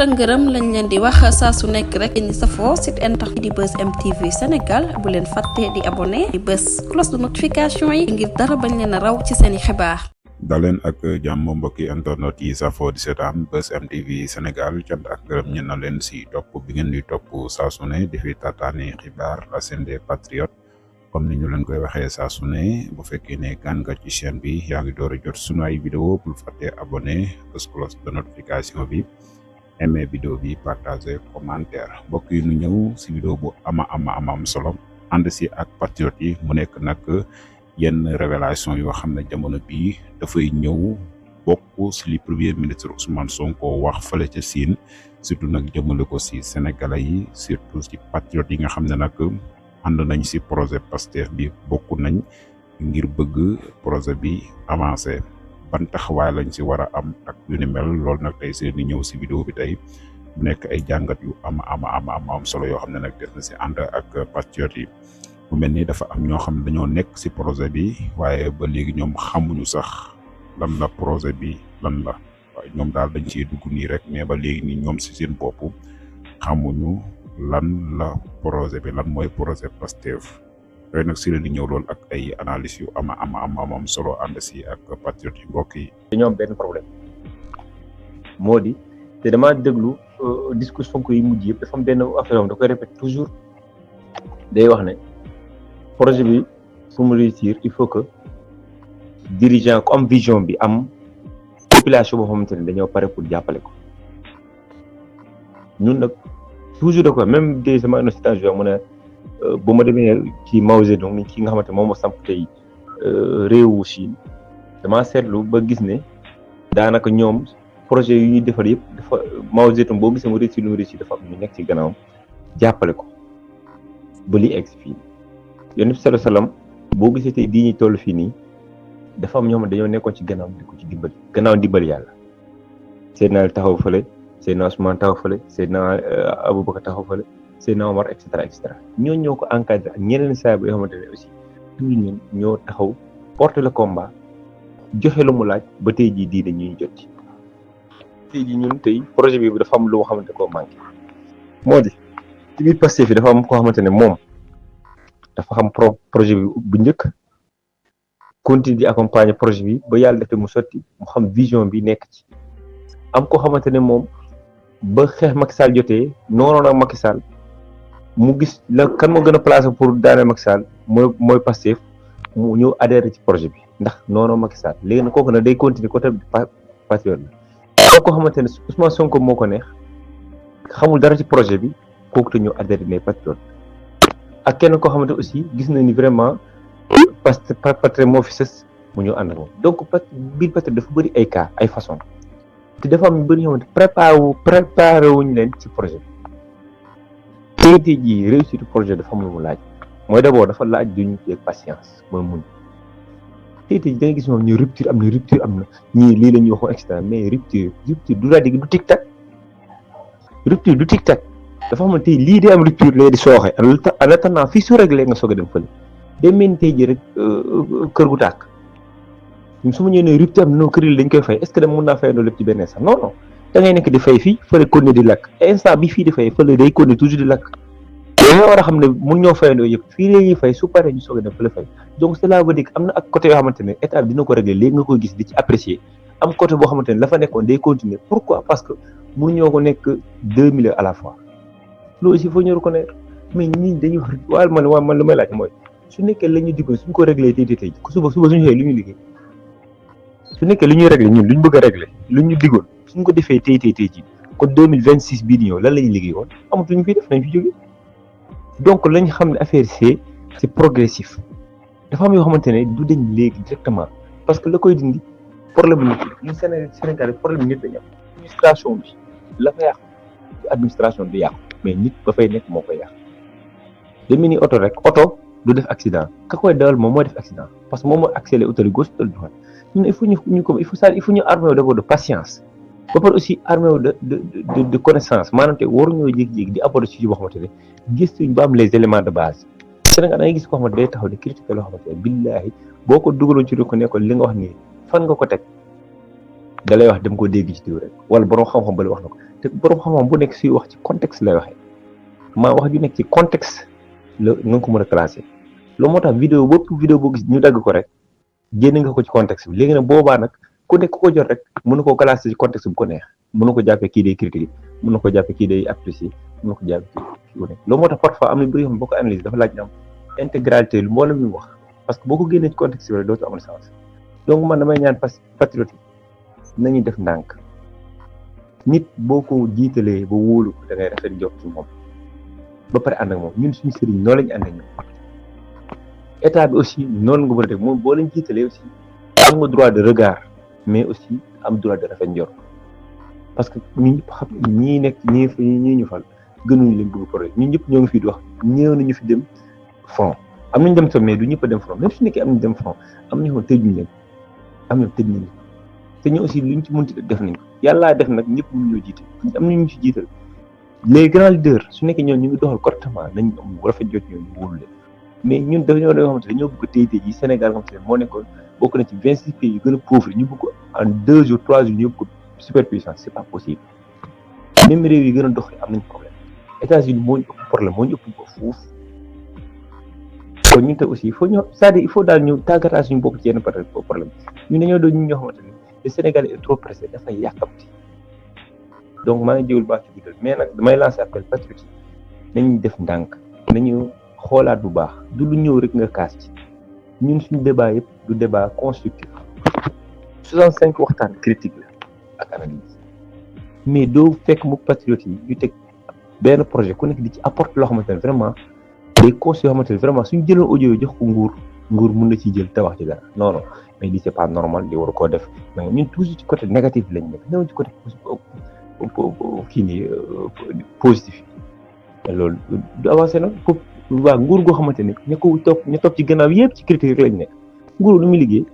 ak ngërëm lañ leen di wax saa su nekk rek ñi safoo site internet di Buzz M TV Sénégal bu leen fàtte di abonné di bës cloche de notification yi ngir dara bañ leen a raw ci seeni xibaar. daleen ak jàmm mbokki internet yi safoo di seetaan Buzz M TV Sénégal cant ak ngërëm ñen na leen si topp bi ngeen di topp saa su ne di fi tataani xibaar la chaîne des patriotes comme ni ñu leen koy waxee saa su ne bu fekkee ne gan nga ci chaîne bi yaa ngi door a jot sunu ay vidéo bul fàtte abonné bës cloche de notification bi aimé vidéo bi partager commentaire mbokk yi nu ñëw si vidéo bu am solo ànd si ak patriote yi mu nekk nag yenn révélation yoo xam ne jamono bii dafay ñëw bokk si li premier ministre Ousmane Sonko wax fële ca Sine surtout nag jëmale ko si sénégalais yi surtout si patriote yi nga xam ne nag ànd nañ si projet Pastef bi bokk nañ ngir bëgg projet bi avancé ban taxawaay lañ si war a am ak yu ni mel loolu nag tey seen di ñëw si vidéo bi tey mu nekk ay jàngat yu am solo yoo xam ne nag def na si ànd ak patriote yi mu mel ni dafa am ñoo xam ne dañoo nekk si projet bi waaye ba léegi ñoom xamuñu sax lan la projet bi lan la waaye ñoom daal dañ ciy dugg nii rek mais ba léegi nii ñoom si seen bopp xamuñu lan la projet bi lan mooy projet Pastef yooyu nag si la di ñëw lool ak ay analyse yu am solo ànd si ak patriote yi mbokk yi. dañoo am benn problème moo di te damaa déglu discours Sonko yi mujj yëpp dafa am benn affaire da koy répéter toujours day wax ne projet bi pour mu réussir il faut que dirigeant ku am vision bi am population boo xamante ne dañoo pare pour jàppale ko ñun nag toujours da ko même des sama nostalgie mu ne bu ma demee ci Mao Zedong ki nga xamante moom moo samp tey réewu Chine damaa seetlu ba gis ne daanaka ñoom projet yu ñuy defar yëpp dafa Mao Zedong boo gisee mu réussir lu mu réussir dafa am ñu nekk ci gannaawam jàppale ko ba li egg fii Yonent bi sallallahu alayhi wasallam boo gisee tey di ñuy toll fii nii dafa am ñoo xam ne dañoo nekkoon ci gannaawam di ko ci dimbali gannaaw dimbali yàlla Seydina Ali taxaw fële Seydina Ousmane taxaw fële Seydina Aboubacar taxaw fële Seydina Omar et cetera ñooñu ñoo ko encadré ak ñeneen saaba yoo xamante ne aussi toujours ñun ñoo taxaw porter le combat joxe lu mu laaj ba tey jii di dañuy jot ci tey jii ñun tey projet bi dafa am lu nga xamante koo manqué moo di ci biir Pastef fi dafa am koo xamante ne moom dafa xam projet bi bu njëkk continue di accompagner projet bi ba yàlla defee mu sotti mu xam vision bi nekk ci am koo xamante ne moom ba xeex Macky Sall jotee noonu ak Macky Sall mu gis la kan moo gën a placé pour daaneel Macky Sall mooy Pastef mu ñëw adhéré ci projet bi ndax noonu Macky Sall léegi nag kooku nag day continuer côté patriote la koo xamante ne Ousmane Sonko moo ko neex xamul dara ci projet bi kooku te ñëw adhéré ne patriote ak kenn koo xamante aussi gis na ni vraiment patriote moo fi sës mu ñëw ànd ak moom donc biir patriote dafa bëri ay cas ay façon te dafa am ñu bëri ñoo xamante préparé wuñu leen ci projet bi tey jii réussite projet dafa am lu mu laaj mooy d'abord dafa laaj duñu ak patience mooy muñ tey jii da ngay gis moom ñu rupture am na ñii lii la ñuy waxoon et cetera mais rupture du laa dégg du tic tac rupture du tic tac dafa xam ne tey lii day am rupture lee di sooxe en attendant fii su réglé nga soog a dem fële day mel ni tey jii rek kër gu tàkk su ma ñëwee ne rupture am non kër yi dañ koy fay est-ce que dama mën naa fayandoo lépp ci benn instant non da ngay nekk di fay fii fële continuer di lakk instant bi fii di fay fële day continuer toujours di lakk dañoo war a xam ne mun ñoo fayandoo yëpp fii léegi fay su paree ñu soog a dem fële fay donc cela veut dire am na ak côté yoo xamante ne état bi dina ko régler léegi nga koy gis di ci apprécier am côté boo xamante ne la fa nekkoon day continuer pourquoi parce que mun ñoo ko nekk 2 millions à la fois loolu aussi faut ñu reconnaître mais ñi dañuy wax waaye man lu may laaj mooy su nekkee la ñu diggoon suñ ko réglé tey suba suñu xëyee lu ñu liggéey su nekkee lu ñuy réglé ñun lu ñu bëgg a réglé lu ñu diggoon suñ ko defee tey ji kon 2026 bii di ñëw lan la ñuy liggéey woon amatu ñu fi def nañ fi jóge donc lañ xam ne affaire c'est progressif dafa am yoo xamante ne du dañ léegi directement parce que la koy dindi problème nit ñun Sénégal problème nit dañu am administration bi la fa yàqu administration du yàqu mais nit ba fay nekk moo koy yàq demi ni oto rek oto du def accident ka koy dawal moom mooy def accident parce que moom mooy accéléré auto de gauche auto de droite ñun il faut ñu armé d'abord de patience ba pare aussi armé de connaissance maanaam te waruñoo jékki-jékki di aborder ci boo xamante ne gëstuñ ba am les éléments de base Sénégal da ngay gis ko xamante day taxaw di critiquer loo xamante ne billaahi boo ko dugaloon ci ko nekkoon li nga wax nii fan nga ko teg da lay wax dem koo dégg ci diw rek wala borom xam-xam ba la wax na ko te borom xam-xam bu nekk suy wax ci contexte lay waxee maa wax ju nekk ci contexte la nga ko mën a classé loolu moo tax vidéo boo gis ñu dagg ko rek génne nga ko ci contexte bi léegi nag boobaa nag ku nekk ko jot rek mën na koo classé ci contexte bu ko neex mën na ko jàppee kii day critiquer mën na ko jàppee kii day apprécier mën na ko jàppee kii ku nekk loolu moo tax parfois am na bëri xam boo ko analyse dafa laaj am intégralité lu mboolem mi wax parce que boo ko génnee ci contexte bi rek dootu amal sens donc man damay ñaan patriote nañu def ndànk nit boo ko jiitalee ba wóolu da ngay rafet jox ci moom ba pare ànd ak moom ñun suñu sëriñ noonu lañu ànd ak ñoom état bi aussi noonu nga mën a def moom boo leen jiitalee aussi am nga droit de regard mais aussi am droit de rafet njort parce que ñun ñëpp xam ñii nekk ñii ñu fal gënuñu leen bëgg projet ñun ñëpp ñoo ngi fii di wax ñëw nañu fi dem front am nañu dem mais du ñëpp a dem front même su nekkee am nañu dem front am nañu tëjuñ leen am na tëj nañu te ñu aussi luñ ci mënti def nañ ko yàllaa def nag ñëpp mënu ñoo jiite am nañu ci jiital les grands leaders su nekkee ñoom ñu ngi doxal correctement nañ am rafet jot ñoom ñu wóolu leen mais ñun dañoo xamante ne dañoo bëgg tey yi Sénégal xamante ne moo nekkoon bokk na ci 26 pays yu gën a pauvre ñu bëgg en 2 jours 3 jours ñu yëpp ko superpuissance c'est pas possible même réew yi gën a dox am nañ problème États-Unis moo ñu ëpp problème moo ñu ëpp ko fuuf kon ñun te aussi il faut ñu c'est-à-dire il faut daal ñu tàggataat suñu bopp ci yenn problème ñun dañoo doon ñun ñoo xamante ne le Sénégal est trop pressé dafay yàkkamti donc maa ngi jégalu baax ci guddal mais nag damay lancer appel patriote nañu def ndànk nañu xoolaat bu baax du lu ñëw rek nga kaas ci ñun suñu débat yëpp du débat constructif 65 waxtaan critique la ak analyse mais doo fekk mu patriote yi ñu teg benn projet ku nekk di ci apporter loo xamante ne vraiment des conseils yoo xamante ne vraiment suñu jëloon audio jox ko nguur mën na ciy jël tabax ci dara non non mais lii c'est pas normal li war koo def mais ñun toujours ci côté négatif lañ nekk ñëw ci côté kii nii positif te loolu du avancé nag foofu waa nguur goo xamante ne ña ko topp ci gannaaw yëpp ci critique rek lañ nekk nguur lu muy liggéey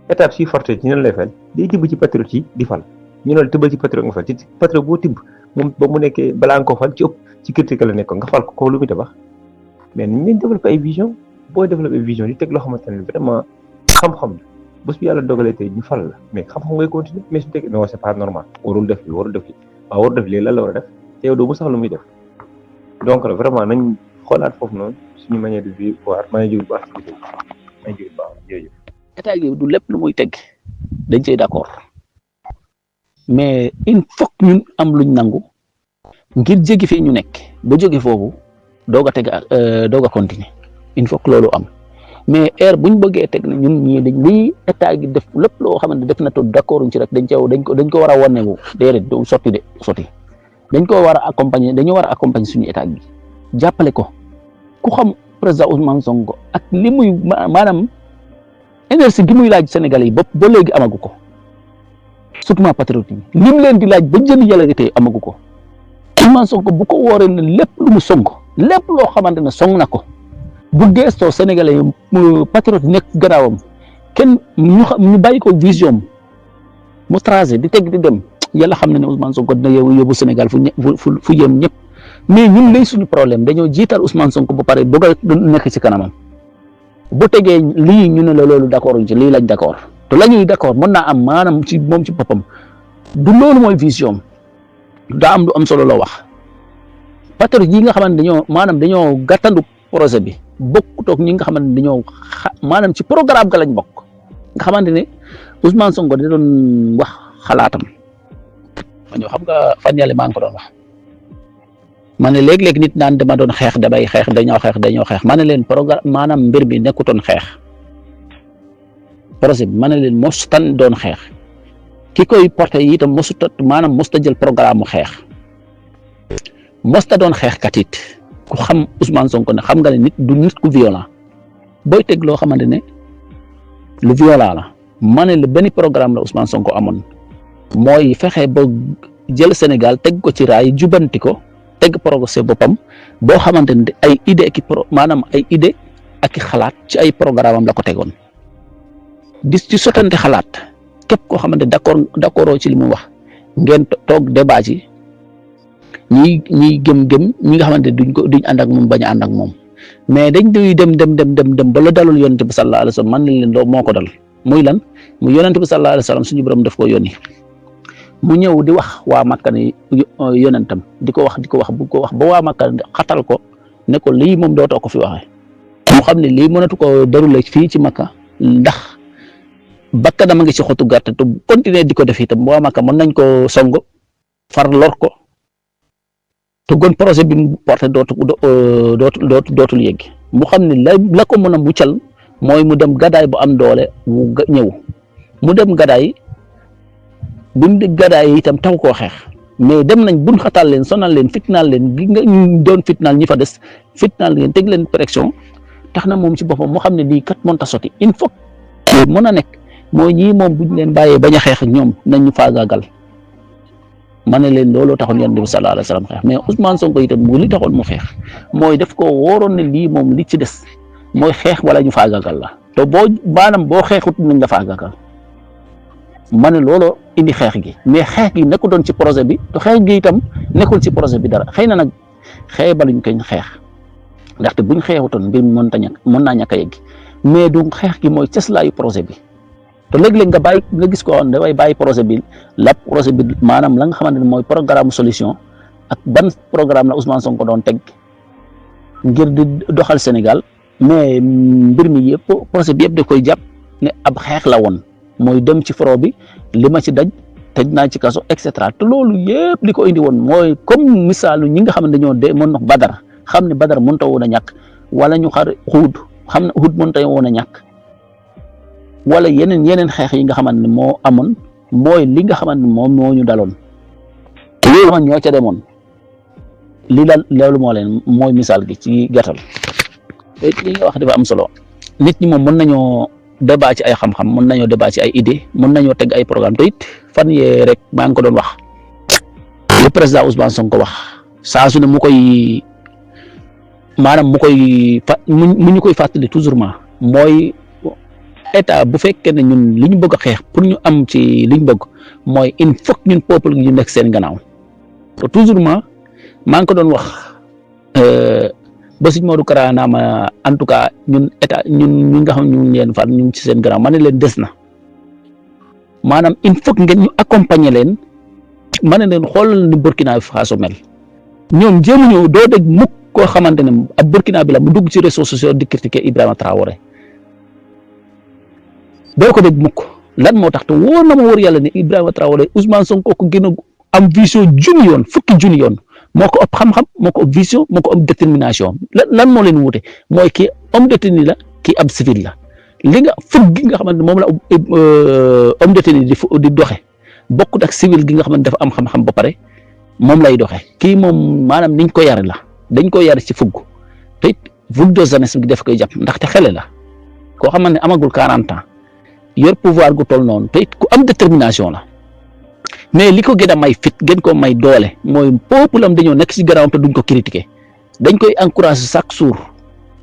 étape si forte ci ñan lay fal day tibb ci patriote yi di fal ñu ne la tibbal ci patriote nga fal ci patriote boo tibb moom ba mu nekkee balaa nga ko fal ci ëpp ci critique la nekkoon nga fal ko lu muy tabax mais nañ leen développé ay vision booy développé ay vision di teg loo xamante ne vraiment xam-xam bés bu yàlla dogalee tey ñu fal la mais xam-xam ngay continuer mais su teg non c'est pas normal warul def li warul def li waaw warul def lii lan la war a def te yow doo mu sax lu muy def donc vraiment nañ xoolaat foofu noonu suñu manière de vivre maa ngi jóg baax jërëjëf. état gi du lépp lu muy teg dañ cey d'accord mais il faut que ñun am luñ nangu ngir jéggi fii ñu nekk ba jóge foofu doog a continuer il faut que loolu am mais heure buñ bëggee teg na ñun ñii lii état gi def lépp loo xamante def na to d'accord ci rek dañ ko war a wanewu déedéet du sotti dañ ko war a accompagner dañoo war a accompagner suñu état bi jàppale ko ku xam président Ousmane Sonko ak li muy maanaam énergie gi muy laaj Sénégalais yi ba léegi amagu ko surtout patriote yi lim leen di laaj ba jënd yàlla tey amagu ko Ousmane Sonko bu ko wooree ne lépp lu mu song lépp loo xamante ne song na ko bu geestoo Sénégalais yi patriote nekk gannaawam kenn ñu bàyyi ko vision mu tracé di teg di dem yàlla xam na ne Ousmane Sonko dina yóbbu Sénégal fu yem ñëpp mais ñun lay suñu problème dañoo jiital Ousmane Sonko ba pare bëgg a nekk ci kanamam bu tegee lii ñu ne la loolu d'accord ci lii lañ d'accord te la ñuy d'accord mën naa am maanaam ci moom ci boppam du loolu mooy vision daa am lu am solo la wax patriote yi nga xamante dañoo gàttandu projet bi bokkut ak ñi nga xamante ne dañoo maanaam ci programme ga lañ bokk nga xamante ne Ousmane Sonko da doon wax xalaatam ñoo xam nga fan yàlla maa ngi ko doon wax ma ne léeg-léeg nit naan dama doon xeex damay xeex dañoo xeex ma ne leen programme maanaam mbir bi nekkutoon xeex projet bi ma ne leen mosutan doon xeex ki koy porté yi itam mosuta jël programme mu xeex mosta doon xeex kat it ku xam Ousmane Sonko ne xam nga ne nit du nit ku violent booy teg loo xamante ne lu violent la ma ne la benn programme la Ousmane Sonko amoon mooy fexe ba jël Sénégal teg ko ci raay jubanti ko teg projet boppam boo xamante ne ay idée ay idée ak i xalaat ci ay programme am la ko tegoon di ci sotante xalaat képp koo xamante d'accord ci li mu wax ngeen toog débat ci ñi gëm ñi nga xamante duñ ànd ak moom bañ a ànd ak moom mais dañ duy dem ba la dalul yonent bi sallallahu alayhi wa sallam man leen loolu moo ko dal muy lan mu yonent bi sallallahu alayhi wa sallam suñu borom daf ko yónni mu ñëw di wax waa Makka ne yonentam di ko wax ba waa Makka xatal ko ne ko lii moom dootoo ko fi waxee mu xam ne lii mënatu ko déroulé fii ci Makka ndax bakkanam a ngi ci xotu gàtt te continuer di ko def itam waa Makka mën nañ ko song far lor ko te gon projet bi mu porté dootul yegg mu xam ne la ko mën a muccal mooy mu dem gadaay bu am doole mu ñëw mu dem gadaay bi mu gadaay itam taw koo xeex mais dem nañ buñ xatal leen sonal leen fitnaal leen gi nga ñu doon fitnaal ñi fa des fitnaal leen teg leen pression tax na moom ci boppam mu xam ne lii kat mënta sotti il faut mën a nekk mooy ñii moom buñ leen bàyyee bañ a xeex ak ñoom nañ ñu faagaagal ma ne leen looloo taxoon Yonent bi sallallahu alayhi wa sallam xeex mais Ousmane Sonko itam li taxoon mu xeex mooy def ko wóoroon ne lii moom li ci des mooy xeex wala ñu faagaagal la te maanaam boo xeexut nañ la faagaagal ma ne looloo indi xeex gi mais xeex gi nekku doon ci projet bi te xeex gi itam nekkul ci projet bi dara xëy na nag baluñ koñ xeex ndaxte buñ xeexutoon mbir mi mën naa ñàkk a yegg mais du xeex gi mooy cëslaayu projet bi. te léeg-léeg nga gis ko woon dafay bàyyi projet bi maanaam la nga xamante ne mooy programme solution ak ban programme la Ousmane Sonko doon teg ngir di doxal Sénégal mais mbir mi yëpp projet bi yëpp da koy jàpp ne ab xeex la woon mooy dem ci front bi li ma ci daj tëj naa ci kaso et cetera te loolu yëpp li ko indi woon mooy comme misaalu ñi nga xam ne dañoo dee mën na Badar xam ne Badar mënut a woon a ñàkk wala ñu xar Uhud xam ne Uhud mënut a woon a ñàkk. wala yeneen xeex yi nga xamante ne moo amoon mooy li nga xamante ne moom moo ñu daloon loolu ñoo ca demoon loolu moo leen mooy misaal gi ci gàttal te li nga wax dafa am solo nit ñi moom mën nañoo débat ci ay xam-xam mën nañoo débat ci ay idée mën nañoo teg ay programme te it fan yee rek maa ngi ko doon wax le président Ousmane Sonko wax saa su ne mu koy mu ñu koy fàttali toujours mooy état bu fekkee ne ñun li ñu bëgg a xeex pour ñu am ci li ñu bëgg mooy il faut ñun peuple gi ñu nekk seen gannaaw te toujours maa ngi ko doon wax ba suñ Modou Kara naa ma en tout cas ñun état ñun nga xam ñu ngi leen fal ñu ngi ci seen gannaaw ma ne leen des na maanaam il faut ngeen ñu accompagner leen ma ne leen xoolal ni Burkina Faso mel ñoom jéemuñu doo dégg mukk koo xamante ne ab Burkina bi la mu dugg ci réseaux sociaux di critiquer Ibrahima Traoré. doo ko dégg mukk lan moo tax te wóor na ma wóor yàlla ne Ibrahima Traoré Ousmane Sonko ko gën a am vision fukki junni yoon moo ko ëpp xam-xam moo ko ëpp vision moo ko ëpp détermination lan moo leen wute mooy kii homme de tenue la kii ab civil la li nga fukk gi nga xamante ne moom la homme de tenue di doxe bokkut ak civil gi nga xamante dafa am xam-xam ba pare moom lay doxe kii moom maanaam niñ ko yare la dañ ko yare ci fugg te it fugg de jeunesse bi def koy jàpp ndaxte xele la koo xamante ne amagul 40 ans yor pouvoir gu toll noonu te it ku am détermination la mais li ko gën a may fit gën ko may doole mooy peuple am dañoo nekk ci gannaaw te duñ ko critiquer dañ koy encourager chaque jour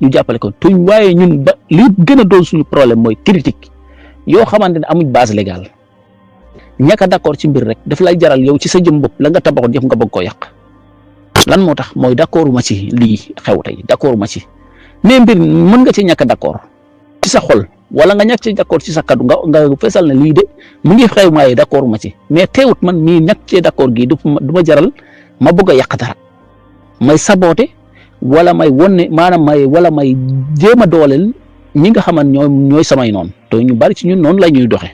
ñu jàppale ko tuñ waaye ñun ba li gën a doon suñu problème mooy critique yoo xamante ne amuñ base légale ñàkk a d'accord ci mbir rek daf lay jaral yow ci sa jëm bopp la nga tabaxoon yëpp nga bëgg ko yàq lan moo tax mooy d'accord ma ci lii xew tey d'accord ma ci mais mbir mën nga ci ñàkk a d'accord ci sa xol. wala nga ñàkk ci d'accord ci sa kaddu nga fesal na lii de mu ngi xew maaye d'accord ma ci mais teewut man mii ñàkk cee d'accord gii du ma jaral ma bëgg a yàq dara may saboter wala may wonne maanaam may jéem a dooleel ñi nga xamante ñooy samay noonu te ñu bari ci ñun noonu la ñuy doxe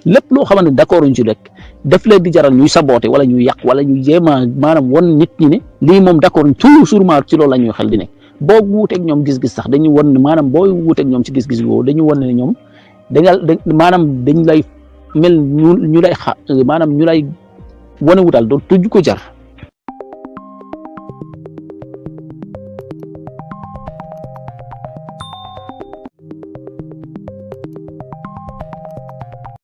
lépp loo xamante ne d'accord uñ ci rek daf leen di jaral ñuy saboter wala ñuy yàq wala ñuy jéem a maanaam won nit ñi ne lii moom d'accord toujours ci loolu la ñuy xel di nekk boo wuuteeg ñoom gis-gis sax dañuy won ne maanaam boo wuuteeg ñoom ci gis-gis boobu dañuy won ne ñoom maanaam dañ lay mel ñu lay maanaam ñu lay wane wutal doo tuj ko jar